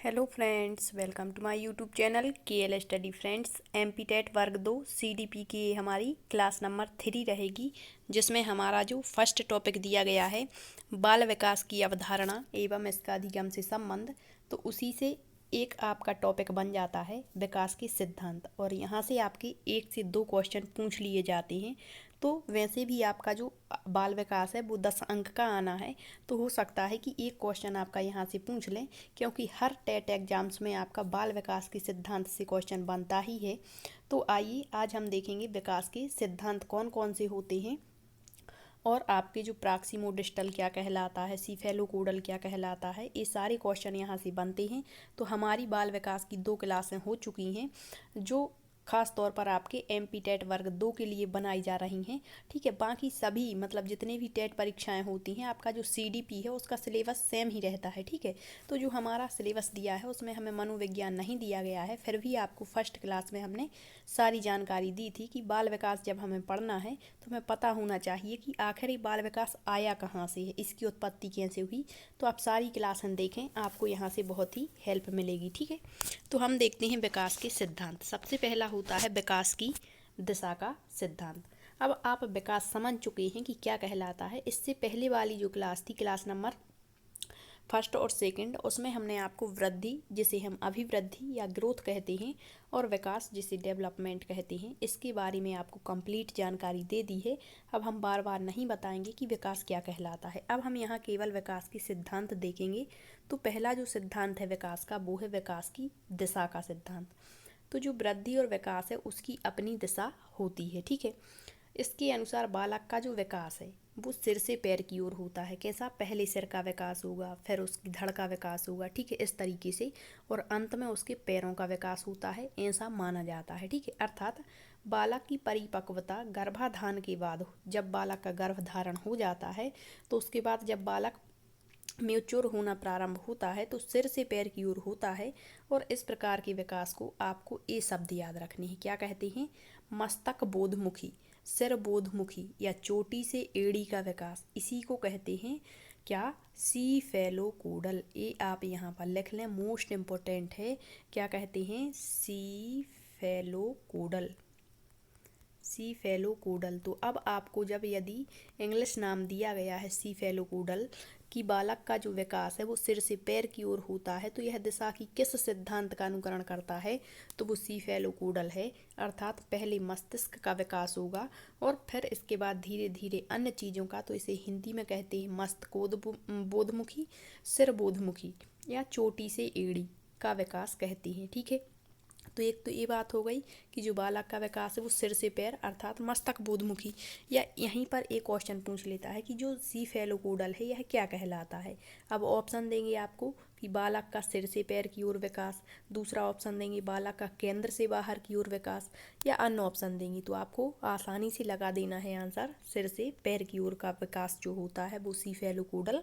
Hello friends, welcome to my YouTube channel KL study friends. MP TET वर्ग 2 CDP की हमारी class number 3 रहेगी, जिसमें हमारा जो फर्स्ट टॉपिक दिया गया है बाल विकास की अवधारणा एवं इसका अधिगम से संबंध। तो उसी से एक आपका टॉपिक बन जाता है विकास के सिद्धांत, और यहाँ से आपके 1 से 2 क्वेश्चन पूछ लिए जाते हैं। तो वैसे भी आपका जो बाल विकास है वो 10 अंक का आना है, तो हो सकता है कि एक क्वेश्चन आपका यहाँ से पूछ लें, क्योंकि हर टेट एग्जाम्स में आपका बाल विकास के सिद्धांत से क्वेश्चन बनता ही है। तो आइए आज हम देखेंगे विकास के सिद्धांत कौन कौन से होते हैं, और आपके जो प्रॉक्सिमोडिस्टल क्या कहलाता है, सीफेलोकोडल क्या कहलाता है, ये सारे क्वेश्चन यहाँ से बनते हैं। तो हमारी बाल विकास की 2 क्लासें हो चुकी हैं, जो खास तौर पर आपके एमपी टेट वर्ग 2 के लिए बनाई जा रही हैं। ठीक है, बाकी सभी मतलब जितने भी टेट परीक्षाएं होती हैं, आपका जो सीडीपी है उसका सिलेबस सेम ही रहता है। ठीक है, तो जो हमारा सिलेबस दिया है उसमें हमें मनोविज्ञान नहीं दिया गया है, फिर भी आपको फर्स्ट क्लास में हमने सारी जानकारी दी थी कि बाल विकास जब हमें पढ़ना है तो हमें पता होना चाहिए कि आखिर ये बाल विकास आया कहाँ से है, इसकी उत्पत्ति कैसे हुई। तो आप सारी क्लासें देखें, आपको यहाँ से बहुत ही हेल्प मिलेगी। ठीक है, तो हम देखते हैं विकास के सिद्धांत। सबसे पहला होता है विकास की दिशा का सिद्धांत। अब आप विकास समझ चुके हैं कि क्या कहलाता है। इससे पहले वाली जो क्लास थी, क्लास नंबर फर्स्ट और सेकंड, उसमें हमने आपको वृद्धि, जिसे हम अभिवृद्धि या ग्रोथ कहते हैं, और विकास, जिसे डेवलपमेंट कहते हैं, इसके बारे में आपको कंप्लीट जानकारी दे दी है। अब हम बार बार नहीं बताएंगे कि विकास क्या कहलाता है। अब हम यहाँ केवल विकास के सिद्धांत देखेंगे। तो पहला जो सिद्धांत है विकास का, वो है विकास की दिशा का सिद्धांत। तो जो वृद्धि और विकास है उसकी अपनी दिशा होती है। ठीक है, इसके अनुसार बालक का जो विकास है वो सिर से पैर की ओर होता है। कैसा? पहले सिर का विकास होगा, फिर उसकी धड़ का विकास होगा। ठीक है, इस तरीके से, और अंत में उसके पैरों का विकास होता है, ऐसा माना जाता है। ठीक है, अर्थात बालक की परिपक्वता गर्भाधान के बाद, जब बालक का गर्भधारण हो जाता है तो उसके बाद जब बालक म्यूच्योर होना प्रारंभ होता है तो सिर से पैर की ओर होता है। और इस प्रकार के विकास को आपको ये शब्द याद रखने हैं। क्या कहते हैं? मस्तक बोधमुखी, सिर बोधमुखी या चोटी से एड़ी का विकास, इसी को कहते हैं क्या? सीफेलोकोडल। ये आप यहाँ पर लिख लें, मोस्ट इम्पोर्टेंट है। क्या कहते हैं? सीफेलोकोडल, सीफेलोकोडल। तो अब आपको जब यदि इंग्लिश नाम दिया गया है सीफेलोकोडल कि बालक का जो विकास है वो सिर से पैर की ओर होता है, तो यह दिशा की किस सिद्धांत का अनुकरण करता है? तो वो सीफेलोकोडल है। अर्थात पहले मस्तिष्क का विकास होगा और फिर इसके बाद धीरे धीरे अन्य चीज़ों का। तो इसे हिंदी में कहते हैं मस्तकोद बोधमुखी, सिर बोधमुखी या चोटी से एड़ी का विकास कहते हैं। ठीक है, तो एक तो ये बात हो गई कि जो बालक का विकास है वो सिर से पैर अर्थात मस्तक बोधमुखी। या यहीं पर एक क्वेश्चन पूछ लेता है कि जो सीफेलोकोडल है यह क्या कहलाता है। अब ऑप्शन देंगे आपको कि बालक का सिर से पैर की ओर विकास, दूसरा ऑप्शन देंगे बालक का केंद्र से बाहर की ओर विकास, या अन्य ऑप्शन देंगे। तो आपको आसानी से लगा देना है आंसर, सिर से पैर की ओर का विकास जो होता है वो सीफेलोकोडल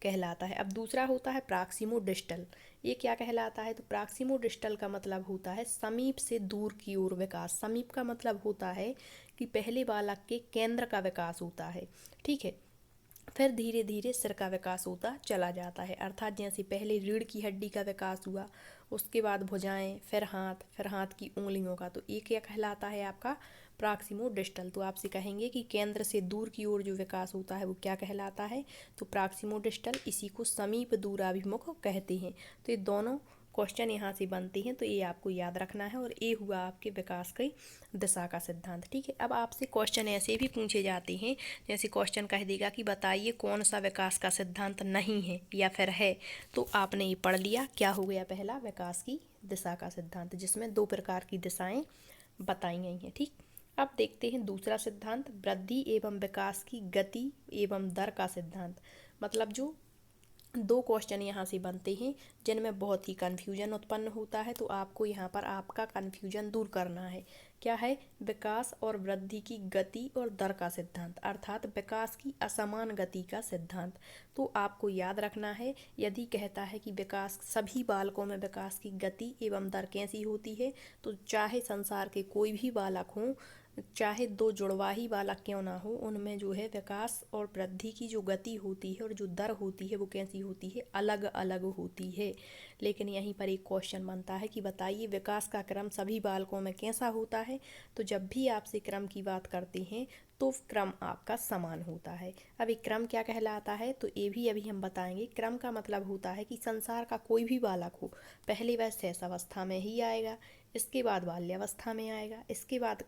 कहलाता है। अब दूसरा होता है प्रॉक्सिमोडिस्टल। ये क्या कहलाता है? तो प्रॉक्सिमोडिस्टल का मतलब होता है समीप से दूर की ओर विकास। समीप का मतलब होता है कि पहले बालक के केंद्र का विकास होता है। ठीक है, फिर धीरे धीरे सिर का विकास होता चला जाता है। अर्थात जैसे पहले रीढ़ की हड्डी का विकास हुआ, उसके बाद भुजाएं, फिर हाथ की उंगलियों का। तो ये क्या कहलाता है? आपका प्रॉक्सिमोडिस्टल। तो आपसे कहेंगे कि केंद्र से दूर की ओर जो विकास होता है वो क्या कहलाता है? तो प्रॉक्सिमोडिस्टल। इसी को समीप दूराभिमुख कहते हैं। तो ये दोनों क्वेश्चन यहाँ से बनते हैं, तो ये आपको याद रखना है। और ये हुआ आपके विकास की दिशा का सिद्धांत। ठीक है, अब आपसे क्वेश्चन ऐसे भी पूछे जाते हैं, जैसे क्वेश्चन कह देगा कि बताइए कौन सा विकास का सिद्धांत नहीं है या फिर है। तो आपने ये पढ़ लिया, क्या हो गया? पहला विकास की दिशा का सिद्धांत, जिसमें 2 प्रकार की दिशाएं बताई गई हैं। ठीक, अब देखते हैं दूसरा सिद्धांत, वृद्धि एवं विकास की गति एवं दर का सिद्धांत। मतलब जो 2 क्वेश्चन यहाँ से बनते हैं जिनमें बहुत ही कन्फ्यूजन उत्पन्न होता है, तो आपको यहाँ पर आपका कन्फ्यूजन दूर करना है। क्या है? विकास और वृद्धि की गति और दर का सिद्धांत, अर्थात विकास की असमान गति का सिद्धांत। तो आपको याद रखना है, यदि कहता है कि विकास, सभी बालकों में विकास की गति एवं दर कैसी होती है, तो चाहे संसार के कोई भी बालक हों, चाहे दो जुड़वाही बालक क्यों ना हो, उनमें जो है विकास और वृद्धि की जो गति होती है और जो दर होती है वो कैसी होती है, अलग अलग होती है। लेकिन यहीं पर एक क्वेश्चन बनता है कि बताइए विकास का क्रम सभी बालकों में कैसा होता है। तो जब भी आपसे क्रम की बात करते हैं तो क्रम आपका समान होता है। अब एक क्रम क्या कहलाता है, तो ये भी अभी हम बताएंगे। क्रम का मतलब होता है कि संसार का कोई भी बालक हो, पहले वह शैशवावस्था में ही आएगा, इसके बाद बाल्यावस्था में आएगा, इसके बाद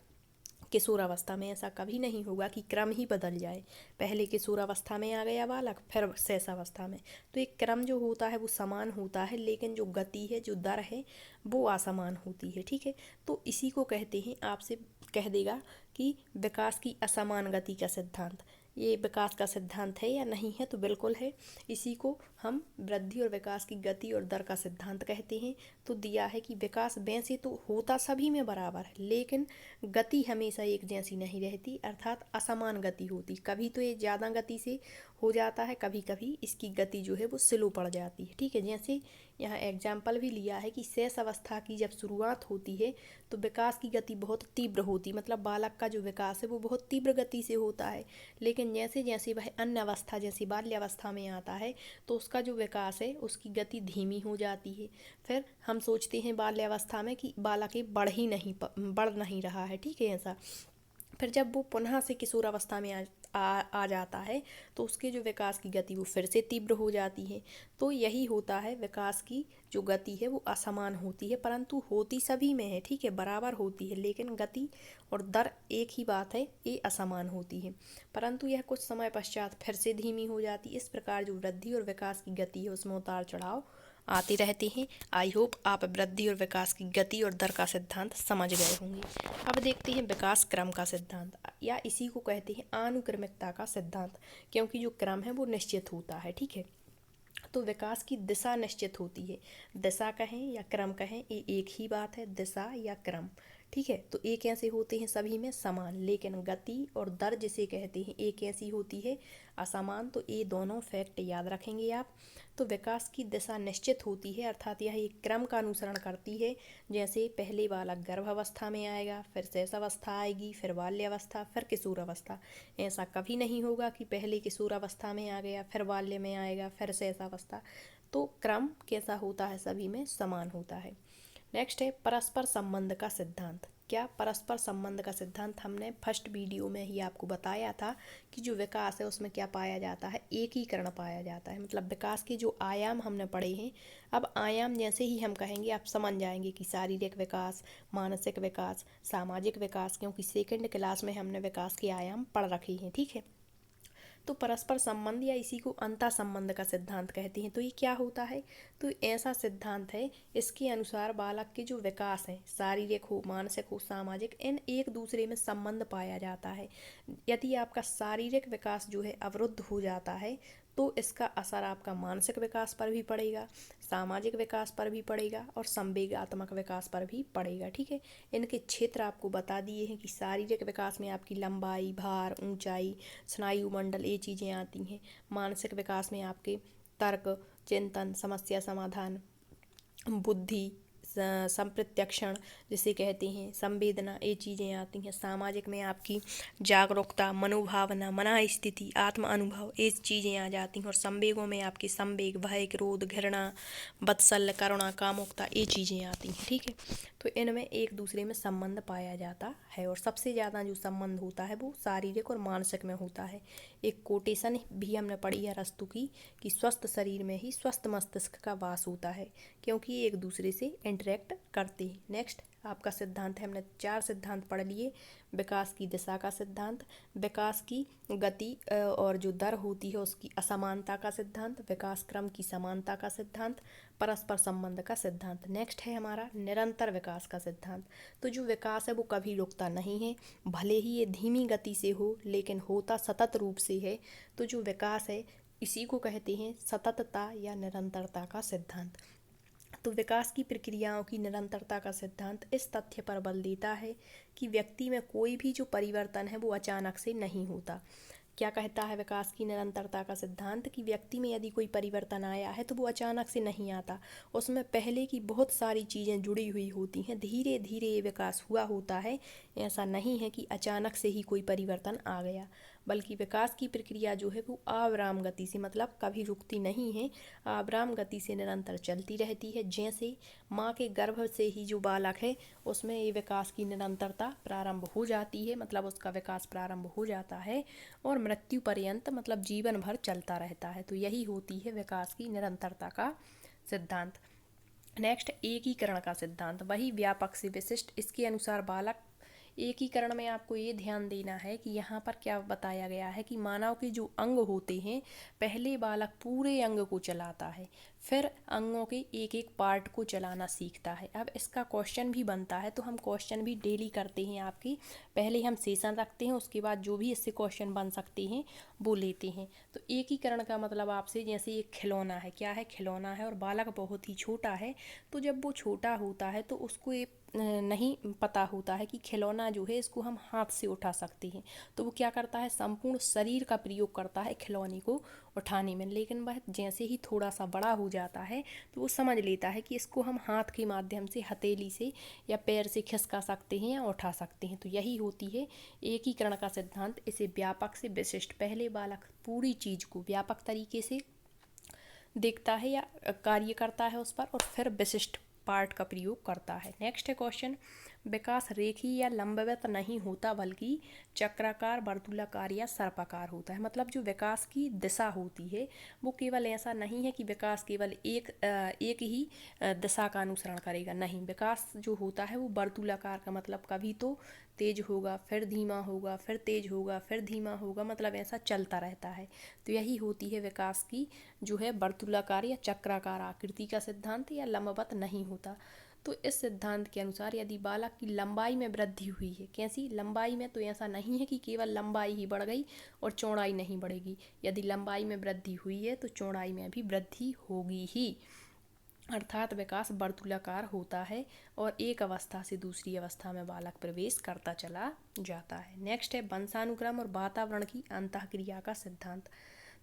किशोरावस्था में। ऐसा कभी नहीं होगा कि क्रम ही बदल जाए, पहले किशोरावस्था में आ गया बालक फिर शैशवावस्था में। तो एक क्रम जो होता है वो समान होता है, लेकिन जो गति है, जो दर है, वो असमान होती है। ठीक है, तो इसी को कहते हैं, आपसे कह देगा कि विकास की असमान गति का सिद्धांत। ये विकास का सिद्धांत है या नहीं है, तो बिल्कुल है। इसी को हम वृद्धि और विकास की गति और दर का सिद्धांत कहते हैं। तो दिया है कि विकास वैसे तो होता सभी में बराबर है, लेकिन गति हमेशा एक जैसी नहीं रहती, अर्थात असमान गति होती। कभी तो ये ज़्यादा गति से हो जाता है, कभी कभी इसकी गति जो है वो स्लो पड़ जाती है। ठीक है, जैसे यहाँ एग्जाम्पल भी लिया है कि शेष अवस्था की जब शुरुआत होती है तो विकास की गति बहुत तीव्र होती, मतलब बालक का जो विकास है वो बहुत तीव्र गति से होता है। लेकिन जैसे जैसे वह अन्य अवस्था जैसे बाल्यावस्था में आता है तो उसका जो विकास है उसकी गति धीमी हो जाती है। फिर हम सोचते हैं बाल्यावस्था में कि बालक बढ़ नहीं रहा है। ठीक है, ऐसा। फिर जब वो पुनः से किशोरावस्था में आ जाता है तो उसके जो विकास की गति वो फिर से तीव्र हो जाती है। तो यही होता है, विकास की जो गति है वो असमान होती है, परंतु होती सभी में है। ठीक है, बराबर होती है, लेकिन गति और दर एक ही बात है, ये असमान होती है। परंतु यह कुछ समय पश्चात फिर से धीमी हो जाती है। इस प्रकार जो वृद्धि और विकास की गति है उसमें उतार चढ़ाव आते रहते हैं। आई होप आप वृद्धि और विकास की गति और दर का सिद्धांत समझ गए होंगे। अब देखते हैं विकास क्रम का सिद्धांत, या इसी को कहते हैं अनुक्रमिकता का सिद्धांत, क्योंकि जो क्रम है वो निश्चित होता है। ठीक है, तो विकास की दिशा निश्चित होती है। दिशा कहें या क्रम कहें, ये एक ही बात है, दिशा या क्रम। ठीक है, तो एक ऐसे होते हैं सभी में समान, लेकिन गति और दर जिसे कहते हैं एक ऐसी होती है असमान। तो ये दोनों फैक्ट याद रखेंगे आप। तो विकास की दिशा निश्चित होती है, अर्थात यह एक क्रम का अनुसरण करती है। जैसे पहले बालक गर्भावस्था में आएगा, फिर शैशवावस्था आएगी, फिर बाल्यावस्था, फिर किशोरावस्था। ऐसा कभी नहीं होगा कि पहले किशोरावस्था में आ गया, फिर बाल्य में आएगा, फिर शैशवावस्था। तो क्रम कैसा होता है, सभी में समान होता है। नेक्स्ट है परस्पर संबंध का सिद्धांत। क्या परस्पर संबंध का सिद्धांत, हमने फर्स्ट वीडियो में ही आपको बताया था कि जो विकास है उसमें क्या पाया जाता है, एकीकरण पाया जाता है। मतलब विकास के जो आयाम हमने पढ़े हैं, अब आयाम जैसे ही हम कहेंगे आप समझ जाएंगे कि शारीरिक विकास, मानसिक विकास, सामाजिक विकास, क्योंकि सेकंड क्लास में हमने विकास के आयाम पढ़ रखे हैं। ठीक है, तो परस्पर संबंध या इसी को अंतः संबंध का सिद्धांत कहते हैं। तो ये क्या होता है, तो ऐसा सिद्धांत है, इसके अनुसार बालक के जो विकास है, शारीरिक हो, मानसिक हो, सामाजिक, इन एक दूसरे में संबंध पाया जाता है। यदि आपका शारीरिक विकास जो है अवरुद्ध हो जाता है तो इसका असर आपका मानसिक विकास पर भी पड़ेगा, सामाजिक विकास पर भी पड़ेगा और संवेगात्मक विकास पर भी पड़ेगा। ठीक है, इनके क्षेत्र आपको बता दिए हैं कि शारीरिक विकास में आपकी लंबाई, भार, ऊंचाई, स्नायु मंडल, ये चीज़ें आती हैं। मानसिक विकास में आपके तर्क, चिंतन, समस्या समाधान, बुद्धि, संप्रत्यक्षण जिसे कहते हैं, संवेदना, ये चीज़ें आती हैं। सामाजिक में आपकी जागरूकता, मनोभावना, मना स्थिति, आत्म अनुभव, ये चीज़ें आ जाती हैं। और संवेगों में आपकी संवेग, भय, क्रोध, घृणा, वात्सल्य, करुणा, कामुकता, ये चीज़ें आती हैं। ठीक है, तो इनमें एक दूसरे में संबंध पाया जाता है, और सबसे ज़्यादा जो संबंध होता है वो शारीरिक और मानसिक में होता है। एक कोटेशन भी हमने पढ़ी है अरस्तु की कि स्वस्थ शरीर में ही स्वस्थ मस्तिष्क का वास होता है, क्योंकि ये एक दूसरे से इंटरेक्ट करते हैं। नेक्स्ट आपका सिद्धांत है, हमने 4 सिद्धांत पढ़ लिए। विकास की दिशा का सिद्धांत, विकास की गति और जो दर होती है उसकी असमानता का सिद्धांत, विकास क्रम की समानता का सिद्धांत, परस्पर संबंध का सिद्धांत। नेक्स्ट है हमारा निरंतर विकास का सिद्धांत। तो जो विकास है वो कभी रुकता नहीं है, भले ही ये धीमी गति से हो लेकिन होता सतत रूप से है। तो जो विकास है इसी को कहते हैं सततता या निरंतरता का सिद्धांत। तो विकास की प्रक्रियाओं की निरंतरता का सिद्धांत इस तथ्य पर बल देता है कि व्यक्ति में कोई भी जो परिवर्तन है वो अचानक से नहीं होता। क्या कहता है विकास की निरंतरता का सिद्धांत? कि व्यक्ति में यदि कोई परिवर्तन आया है तो वो अचानक से नहीं आता, उसमें पहले की बहुत सारी चीज़ें जुड़ी हुई होती हैं, धीरे धीरे ये विकास हुआ होता है। ऐसा नहीं है कि अचानक से ही कोई परिवर्तन आ गया, बल्कि विकास की प्रक्रिया जो है वो आविराम गति से, मतलब कभी रुकती नहीं है, आविराम गति से निरंतर चलती रहती है। जैसे माँ के गर्भ से ही जो बालक है उसमें ये विकास की निरंतरता प्रारंभ हो जाती है, मतलब उसका विकास प्रारंभ हो जाता है और मृत्यु पर्यंत, मतलब जीवन भर चलता रहता है। तो यही होती है विकास की निरंतरता का सिद्धांत। नेक्स्ट, एकीकरण का सिद्धांत, वही व्यापक से विशिष्ट। इसके अनुसार बालक एकीकरण में आपको ये ध्यान देना है कि यहाँ पर क्या बताया गया है कि मानव के जो अंग होते हैं, पहले बालक पूरे अंग को चलाता है, फिर अंगों के एक एक पार्ट को चलाना सीखता है। अब इसका क्वेश्चन भी बनता है, तो हम क्वेश्चन भी डेली करते हैं आपकी, पहले हम सेशन रखते हैं, उसके बाद जो भी इससे क्वेश्चन बन सकते हैं वो लेते हैं। तो एकीकरण का मतलब आपसे, जैसे एक खिलौना है, क्या है, खिलौना है, और बालक बहुत ही छोटा है, तो जब वो छोटा होता है तो उसको ये नहीं पता होता है कि खिलौना जो है इसको हम हाथ से उठा सकते हैं, तो वो क्या करता है, संपूर्ण शरीर का प्रयोग करता है खिलौने को उठाने में। लेकिन वह जैसे ही थोड़ा सा बड़ा हो जाता है तो वो समझ लेता है कि इसको हम हाथ के माध्यम से, हथेली से या पैर से खिसका सकते हैं या उठा सकते हैं। तो यही होती है एकीकरण का सिद्धांत। इसे व्यापक से विशिष्ट, पहले बालक पूरी चीज़ को व्यापक तरीके से देखता है या कार्य करता है उस पर, और फिर विशिष्ट पार्ट का प्रयोग करता है। नेक्स्ट है क्वेश्चन, विकास रेखीय या लंबवत नहीं होता बल्कि चक्राकार, वर्तुलाकार या सर्पाकार होता है। मतलब जो विकास की दिशा होती है वो केवल ऐसा नहीं है कि विकास केवल एक ही दिशा का अनुसरण करेगा, नहीं, विकास जो होता है वो वर्तुलाकार का, मतलब कभी तो तेज होगा, फिर धीमा होगा, फिर तेज होगा, फिर धीमा होगा, मतलब ऐसा चलता रहता है। तो यही होती है विकास की जो है वर्तुलाकार या चक्राकार आकृति का सिद्धांत, या लंबवत नहीं होता। तो इस सिद्धांत के अनुसार यदि बालक की लंबाई में वृद्धि हुई है, कैसी लंबाई में, तो ऐसा नहीं है कि केवल लंबाई ही बढ़ गई और चौड़ाई नहीं बढ़ेगी, यदि लंबाई में वृद्धि हुई है तो चौड़ाई में भी वृद्धि होगी ही, अर्थात विकास वर्तुलाकार होता है और एक अवस्था से दूसरी अवस्था में बालक प्रवेश करता चला जाता है। नेक्स्ट है वंशानुक्रम और वातावरण की अंतःक्रिया का सिद्धांत।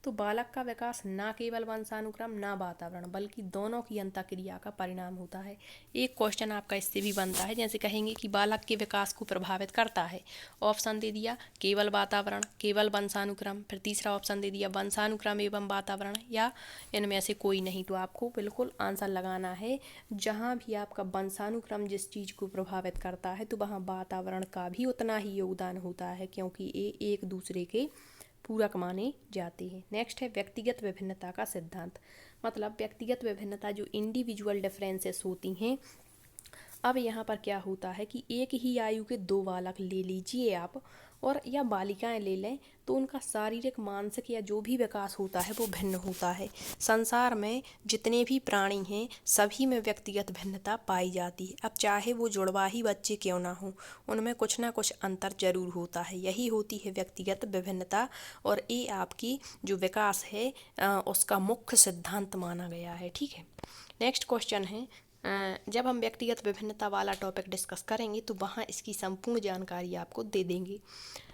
तो बालक का विकास ना केवल वंशानुक्रम ना वातावरण बल्कि दोनों की अंतःक्रिया का परिणाम होता है। एक क्वेश्चन आपका इससे भी बनता है, जैसे कहेंगे कि बालक के विकास को प्रभावित करता है, ऑप्शन दे दिया केवल वातावरण, केवल वंशानुक्रम, फिर तीसरा ऑप्शन दे दिया वंशानुक्रम एवं वातावरण, या इनमें से कोई नहीं। तो आपको बिल्कुल आंसर लगाना है, जहाँ भी आपका वंशानुक्रम जिस चीज़ को प्रभावित करता है तो वहाँ वातावरण का भी उतना ही योगदान होता है, क्योंकि ये एक दूसरे के पूरक माने जाते हैं। नेक्स्ट है व्यक्तिगत विभिन्नता का सिद्धांत। मतलब व्यक्तिगत विभिन्नता, जो इंडिविजुअल डिफरेंसेस होती हैं। अब यहाँ पर क्या होता है कि एक ही आयु के दो बालक ले लीजिए आप, और या बालिकाएं ले लें, तो उनका शारीरिक, मानसिक या जो भी विकास होता है वो भिन्न होता है। संसार में जितने भी प्राणी हैं सभी में व्यक्तिगत भिन्नता पाई जाती है। अब चाहे वो जुड़वा ही बच्चे क्यों ना हो, उनमें कुछ ना कुछ अंतर जरूर होता है, यही होती है व्यक्तिगत विभिन्नता, और ये आपकी जो विकास है उसका मुख्य सिद्धांत माना गया है। ठीक है, नेक्स्ट क्वेश्चन है, जब हम व्यक्तिगत विभिन्नता वाला टॉपिक डिस्कस करेंगे तो वहाँ इसकी संपूर्ण जानकारी आपको दे देंगे।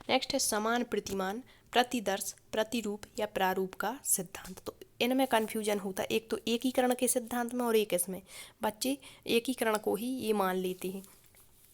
नेक्स्ट है समान प्रतिमान, प्रतिदर्श, प्रतिरूप या प्रारूप का सिद्धांत। तो इनमें कन्फ्यूजन होता है, एक तो एकीकरण के सिद्धांत में और एक इसमें, बच्चे एकीकरण को ही ये मान लेते हैं।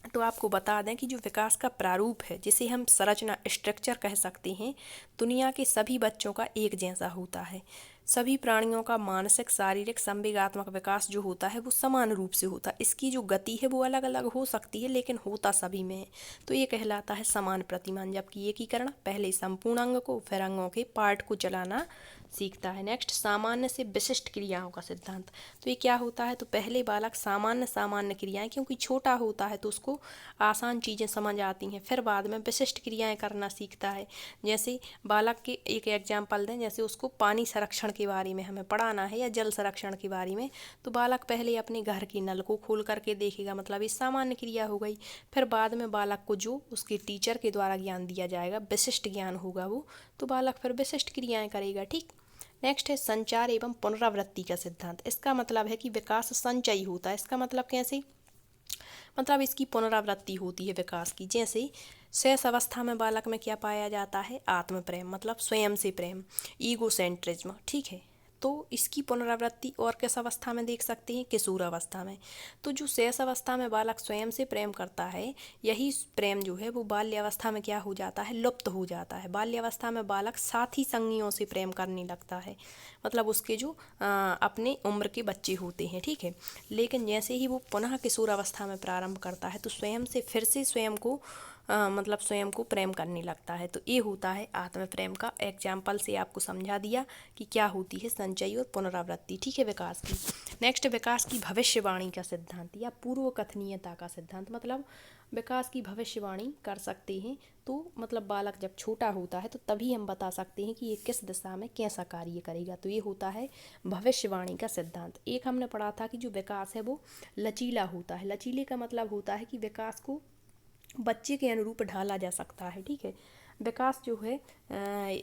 तो आपको बता दें कि जो विकास का प्रारूप है, जिसे हम संरचना, स्ट्रक्चर कह सकते हैं, दुनिया के सभी बच्चों का एक जैसा होता है। सभी प्राणियों का मानसिक, शारीरिक, संवेगात्मक विकास जो होता है वो समान रूप से होता है। इसकी जो गति है वो अलग अलग हो सकती है, लेकिन होता सभी में है। तो ये कहलाता है समान प्रतिमान। जबकि एकीकरण पहले संपूर्ण अंग को, फिर अंगों के पार्ट को चलाना सीखता है। नेक्स्ट, सामान्य से विशिष्ट क्रियाओं का सिद्धांत। तो ये क्या होता है, तो पहले बालक सामान्य क्रियाएं, क्योंकि छोटा होता है तो उसको आसान चीज़ें समझ आती हैं, फिर बाद में विशिष्ट क्रियाएं करना सीखता है। जैसे बालक के एक एग्जाम्पल दें, जैसे उसको पानी संरक्षण के बारे में हमें पढ़ाना है या जल संरक्षण के बारे में, तो बालक पहले अपने घर के नल को खोल करके देखेगा, मतलब ये सामान्य क्रिया हो गई। फिर बाद में बालक को जो उसके टीचर के द्वारा ज्ञान दिया जाएगा, विशिष्ट ज्ञान होगा वो, तो बालक फिर विशिष्ट क्रियाएं करेगा। ठीक, नेक्स्ट है संचार एवं पुनरावृत्ति का सिद्धांत। इसका मतलब है कि विकास संचयी होता है। इसका मतलब कैसे, मतलब इसकी पुनरावृत्ति होती है विकास की। जैसे शेष अवस्था में बालक में क्या पाया जाता है? आत्म प्रेम, मतलब स्वयं से प्रेम, ईगोसेंट्रिज्म। ठीक है, तो इसकी पुनरावृत्ति और किस अवस्था में देख सकते हैं? किशोर अवस्था में। तो जो शेष अवस्था में बालक स्वयं से प्रेम करता है, यही प्रेम जो है वो बाल्यावस्था में क्या हो जाता है? लुप्त हो जाता है। बाल्यावस्था में बालक साथी संगियों से प्रेम करने लगता है, मतलब उसके जो अपने उम्र के बच्चे होते हैं। ठीक है, लेकिन जैसे ही वो पुनः किशोर अवस्था में प्रारंभ करता है तो स्वयं से फिर से स्वयं को मतलब स्वयं को प्रेम करने लगता है। तो ये होता है आत्म प्रेम का। एग्जाम्पल से आपको समझा दिया कि क्या होती है संचयी और पुनरावृत्ति। ठीक है, विकास की। नेक्स्ट, विकास की भविष्यवाणी का सिद्धांत या पूर्व कथनीयता का सिद्धांत, मतलब विकास की भविष्यवाणी कर सकते हैं। तो मतलब बालक जब छोटा होता है तो तभी हम बता सकते हैं कि ये किस दिशा में कैसा कार्य करेगा। तो ये होता है भविष्यवाणी का सिद्धांत। एक हमने पढ़ा था कि जो विकास है वो लचीला होता है। लचीले का मतलब होता है कि विकास को बच्चे के अनुरूप ढाला जा सकता है। ठीक है, विकास जो है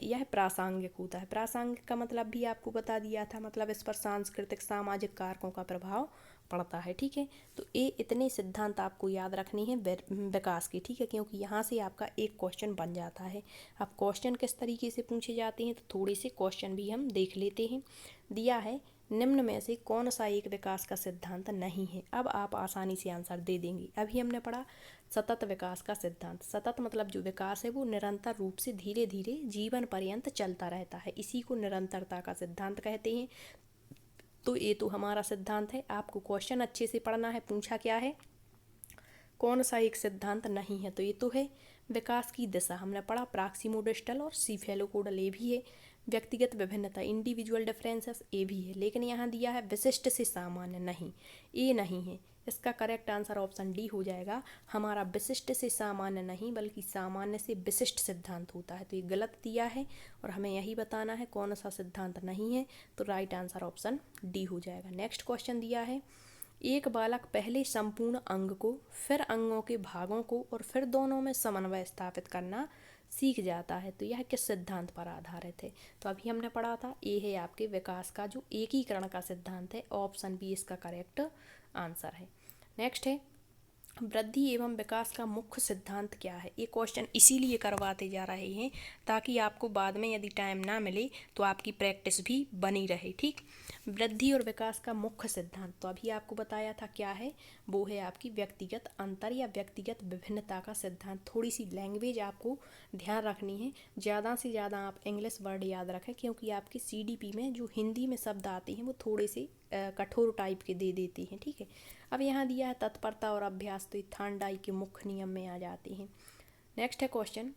यह प्रासंगिक होता है। प्रासंगिक का मतलब भी आपको बता दिया था, मतलब इस पर सांस्कृतिक सामाजिक कारकों का प्रभाव पड़ता है। ठीक है, तो ये इतने सिद्धांत आपको याद रखनी है विकास की। ठीक है, क्योंकि यहाँ से आपका एक क्वेश्चन बन जाता है। अब क्वेश्चन किस तरीके से पूछे जाते हैं तो थोड़े से क्वेश्चन भी हम देख लेते हैं। दिया है, निम्न में से कौन सा एक विकास का सिद्धांत नहीं है? अब आप आसानी से आंसर दे देंगे। अभी हमने पढ़ा सतत विकास का सिद्धांत। सतत मतलब जो विकास है वो निरंतर रूप से धीरे धीरे जीवन पर्यंत चलता रहता है, इसी को निरंतरता का सिद्धांत कहते हैं। तो ये तो हमारा सिद्धांत है। आपको क्वेश्चन अच्छे से पढ़ना है। पूछा क्या है? कौन सा एक सिद्धांत नहीं है? तो ये तो है विकास की दिशा। हमने पढ़ा प्राक्सिमोडिस्टल और सीफेलोकोडल, ये भी है। व्यक्तिगत विभिन्नता, इंडिविजुअल डिफरेंसेस, ये भी है। लेकिन यहाँ दिया है विशिष्ट से सामान्य, नहीं, ये नहीं है। इसका करेक्ट आंसर ऑप्शन डी हो जाएगा हमारा। विशिष्ट से सामान्य नहीं बल्कि सामान्य से विशिष्ट सिद्धांत होता है। तो ये गलत दिया है और हमें यही बताना है कौन सा सिद्धांत नहीं है। तो राइट आंसर ऑप्शन डी हो जाएगा। नेक्स्ट क्वेश्चन दिया है, एक बालक पहले संपूर्ण अंग को, फिर अंगों के भागों को और फिर दोनों में समन्वय स्थापित करना सीख जाता है। तो यह किस सिद्धांत पर आधारित है? तो अभी हमने पढ़ा था, ये है आपके विकास का जो एकीकरण का सिद्धांत है। ऑप्शन बी इसका करेक्ट आंसर है। नेक्स्ट है, वृद्धि एवं विकास का मुख्य सिद्धांत क्या है? ये क्वेश्चन इसीलिए करवाते जा रहे हैं ताकि आपको बाद में यदि टाइम ना मिले तो आपकी प्रैक्टिस भी बनी रहे। ठीक, वृद्धि और विकास का मुख्य सिद्धांत तो अभी आपको बताया था क्या है, वो है आपकी व्यक्तिगत अंतर या व्यक्तिगत विभिन्नता का सिद्धांत। थोड़ी सी लैंग्वेज आपको ध्यान रखनी है, ज़्यादा से ज़्यादा आप इंग्लिश वर्ड याद रखें, क्योंकि आपकी CDP में जो हिंदी में शब्द आते हैं वो थोड़े से कठोर टाइप के दे देती हैं। ठीक है, अब यहाँ दिया है तत्परता और अभ्यास, तो थांडाई के मुख्य नियम में आ जाते हैं। नेक्स्ट है क्वेश्चन,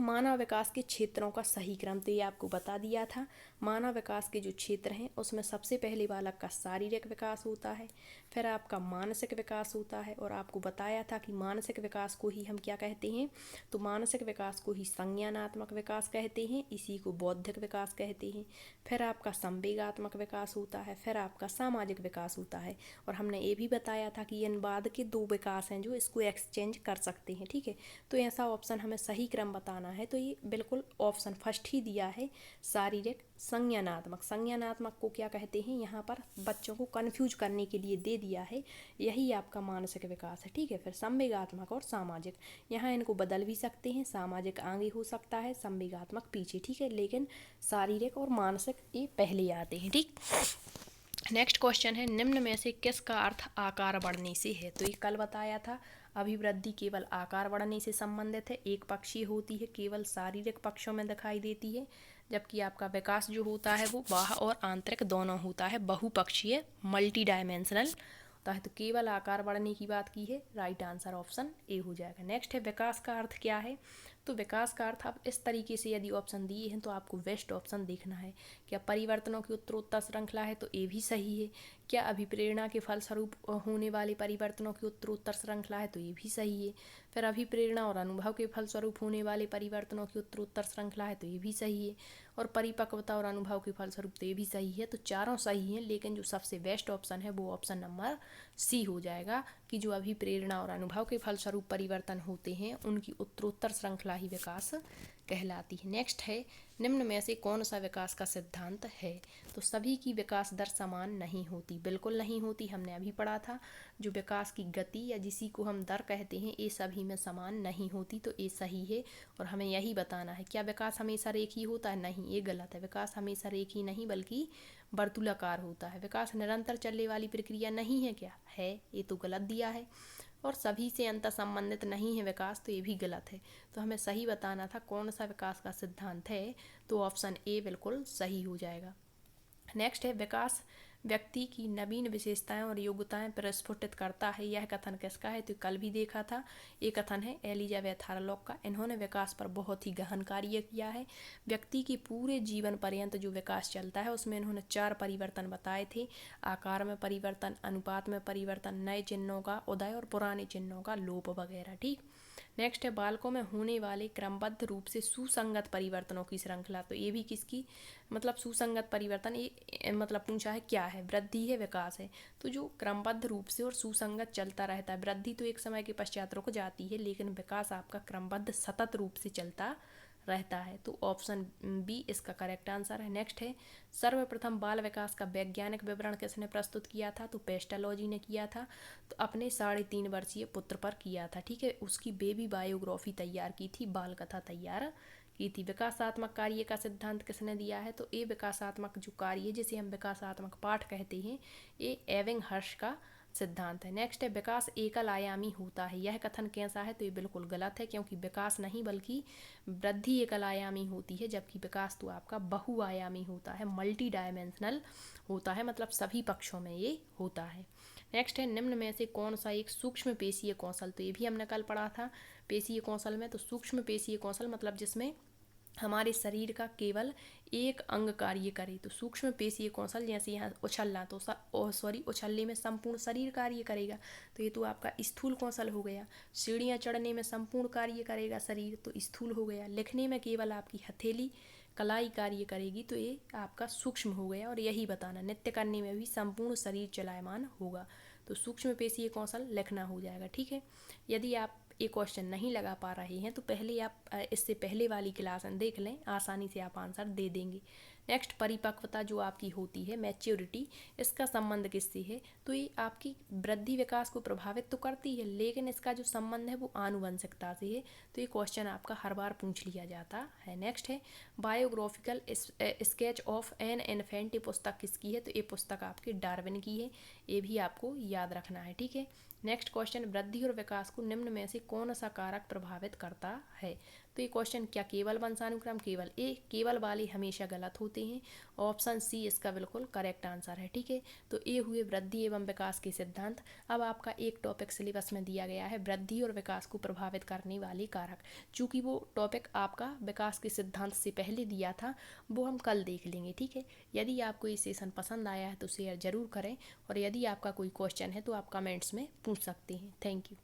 मानव विकास के क्षेत्रों का सही क्रम। तो ये आपको बता दिया था। मानव विकास के जो क्षेत्र हैं उसमें सबसे पहले बालक का शारीरिक विकास होता है, फिर आपका मानसिक विकास होता है, और आपको बताया था कि मानसिक विकास को ही हम क्या कहते हैं? तो मानसिक विकास को ही संज्ञानात्मक विकास कहते हैं, इसी को बौद्धिक विकास कहते हैं। फिर आपका संवेगात्मक विकास होता है, फिर आपका सामाजिक विकास होता है। और हमने ये भी बताया था कि इन बाद के दो विकास हैं जो इसको एक्सचेंज कर सकते हैं। ठीक है, तो ऐसा ऑप्शन हमें सही क्रम बताना है। तो ये बिल्कुल ऑप्शन फर्स्ट ही दिया है, शारीरिक संज्ञानात्मक। संज्ञानात्मक को क्या कहते हैं? यहाँ पर बच्चों को कंफ्यूज करने के लिए दे दिया है, यही आपका मानसिक विकास है। ठीक है, फिर संवेगात्मक और सामाजिक, यहाँ इनको बदल भी सकते हैं, सामाजिक आगे हो सकता है, संवेगात्मक पीछे। ठीक है, लेकिन शारीरिक और मानसिक ये पहले आते हैं। ठीक, नेक्स्ट क्वेश्चन है, निम्न में से किसका अर्थ आकार बढ़ने से है? तो ये कल बताया था, अभिवृद्धि केवल आकार बढ़ने से संबंधित है, एक पक्षीय होती है, केवल शारीरिक पक्षों में दिखाई देती है, जबकि आपका विकास जो होता है वो बाह्य और आंतरिक दोनों होता है, बहुपक्षीय, मल्टी डायमेंशनल होता है। तो केवल आकार बढ़ने की बात की है, राइट आंसर ऑप्शन ए हो जाएगा। नेक्स्ट है, विकास का अर्थ क्या है? तो विकास का अर्थ आप इस तरीके से यदि ऑप्शन दिए हैं तो आपको बेस्ट ऑप्शन देखना है। क्या परिवर्तनों की उत्तरोत्तर श्रृंखला है? तो ये भी सही है। क्या अभिप्रेरणा के फलस्वरूप होने वाले परिवर्तनों की उत्तरोत्तर श्रृंखला है? तो ये भी सही है। फिर अभिप्रेरणा और अनुभव के फलस्वरूप होने वाले परिवर्तनों की उत्तरोत्तर श्रृंखला है? तो ये भी सही है। और परिपक्वता और अनुभव के फलस्वरूप, तो ये भी सही है। तो चारों सही हैं, लेकिन जो सबसे बेस्ट ऑप्शन है वो ऑप्शन नंबर सी हो जाएगा, कि जो अभिप्रेरणा और अनुभव के फलस्वरूप परिवर्तन होते हैं उनकी उत्तरोत्तर श्रृंखला ही विकास कहलाती है। नेक्स्ट है, निम्न में से कौन सा विकास का सिद्धांत है? तो सभी की विकास दर समान नहीं होती, बिल्कुल नहीं होती, हमने अभी पढ़ा था। जो विकास की गति या जिसी को हम दर कहते हैं, ये सभी में समान नहीं होती, तो ये सही है और हमें यही बताना है। क्या विकास हमेशा रेखीय होता है? नहीं, ये गलत है। विकास हमेशा रेखीय नहीं बल्कि वर्तुलाकार होता है। विकास निरंतर चलने वाली प्रक्रिया नहीं है क्या? है, ये तो गलत दिया है। और सभी से अंतर संबंधित नहीं है विकास, तो ये भी गलत है। तो हमें सही बताना था कौन सा विकास का सिद्धांत है, तो ऑप्शन ए बिल्कुल सही हो जाएगा। नेक्स्ट है, विकास व्यक्ति की नवीन विशेषताएं और योग्यताएं प्रस्फुटित करता है। यह कथन किसका है? तो कल भी देखा था, ये कथन है एलिजाबेथ हार्लॉक का। इन्होंने विकास पर बहुत ही गहन कार्य किया है। व्यक्ति के पूरे जीवन पर्यंत जो विकास चलता है उसमें इन्होंने 4 परिवर्तन बताए थे: आकार में परिवर्तन, अनुपात में परिवर्तन, नए चिन्हों का उदय और पुराने चिन्हों का लोप वगैरह। ठीक। नेक्स्ट है, बालकों में होने वाले क्रमबद्ध रूप से सुसंगत परिवर्तनों की श्रृंखला। तो ये भी किसकी मतलब सुसंगत परिवर्तन, ये मतलब पूछा है क्या है? वृद्धि है, विकास है। तो जो क्रमबद्ध रूप से और सुसंगत चलता रहता है, वृद्धि तो एक समय के पश्चात रुक जाती है, लेकिन विकास आपका क्रमबद्ध सतत रूप से चलता रहता है। तो ऑप्शन बी इसका करेक्ट आंसर है। नेक्स्ट है, सर्वप्रथम बाल विकास का वैज्ञानिक विवरण किसने प्रस्तुत किया था? तो पेस्टालॉजी ने किया था। तो अपने 3.5 वर्षीय पुत्र पर किया था। ठीक है, उसकी बेबी बायोग्राफी तैयार की थी, बाल कथा तैयार की थी। विकासात्मक कार्य का सिद्धांत किसने दिया है? तो ये विकासात्मक जो कार्य है, जिसे हम विकासात्मक पाठ कहते हैं, ये एबिंगहर्स्ट का सिद्धांत है। नेक्स्ट है, विकास एकल आयामी होता है। यह कथन कैसा है? तो ये बिल्कुल गलत है, क्योंकि विकास नहीं बल्कि वृद्धि एकल आयामी होती है, जबकि विकास तो आपका बहुआयामी होता है, मल्टी डायमेंशनल होता है, मतलब सभी पक्षों में ये होता है। नेक्स्ट है, निम्न में से कौन सा एक सूक्ष्म पेशीय कौशल? तो ये भी हमने कल पढ़ा था पेशीय कौशल में। तो सूक्ष्म पेशीय कौशल मतलब जिसमें हमारे शरीर का केवल एक अंग कार्य करे। तो सूक्ष्म पेशीय कौशल, जैसे यहाँ उछलना, तो उछलने में संपूर्ण शरीर कार्य करेगा, तो ये तो आपका स्थूल कौशल हो गया। सीढ़ियाँ चढ़ने में संपूर्ण कार्य करेगा शरीर, तो स्थूल हो गया। लिखने में केवल आपकी हथेली कलाई कार्य करेगी, तो ये आपका सूक्ष्म हो गया। और यही बताना, नृत्य करने में भी संपूर्ण शरीर चलायमान होगा, तो सूक्ष्म पेशीय कौशल लिखना हो जाएगा। ठीक है, यदि आप ये क्वेश्चन नहीं लगा पा रहे हैं तो पहले आप इससे पहले वाली क्लास देख लें, आसानी से आप आंसर दे देंगे। नेक्स्ट, परिपक्वता जो आपकी होती है, मैच्योरिटी, इसका संबंध किससे है? तो ये आपकी वृद्धि विकास को प्रभावित तो करती है, लेकिन इसका जो संबंध है वो आनुवंशिकता से है। तो ये क्वेश्चन आपका हर बार पूछ लिया जाता है। नेक्स्ट है, biographical sketch of an infant, ये पुस्तक किसकी है? तो ये पुस्तक आपकी डार्विन की है, ये भी आपको याद रखना है। ठीक है। नेक्स्ट क्वेश्चन, वृद्धि और विकास को निम्न में से कौन सा कारक प्रभावित करता है? तो ये क्वेश्चन, क्या केवल वंशानुक्रम? केवल ए, केवल वाले हमेशा गलत होते हैं। ऑप्शन सी इसका बिल्कुल करेक्ट आंसर है। ठीक है, तो ये हुए वृद्धि एवं विकास के सिद्धांत। अब आपका एक टॉपिक सिलेबस में दिया गया है, वृद्धि और विकास को प्रभावित करने वाले कारक। चूँकि वो टॉपिक आपका विकास के सिद्धांत से पहले दिया था, वो हम कल देख लेंगे। ठीक है, यदि आपको ये सेशन पसंद आया है तो शेयर ज़रूर करें, और यदि आपका कोई क्वेश्चन है तो आप कमेंट्स में पूछ सकते हैं। Thank you.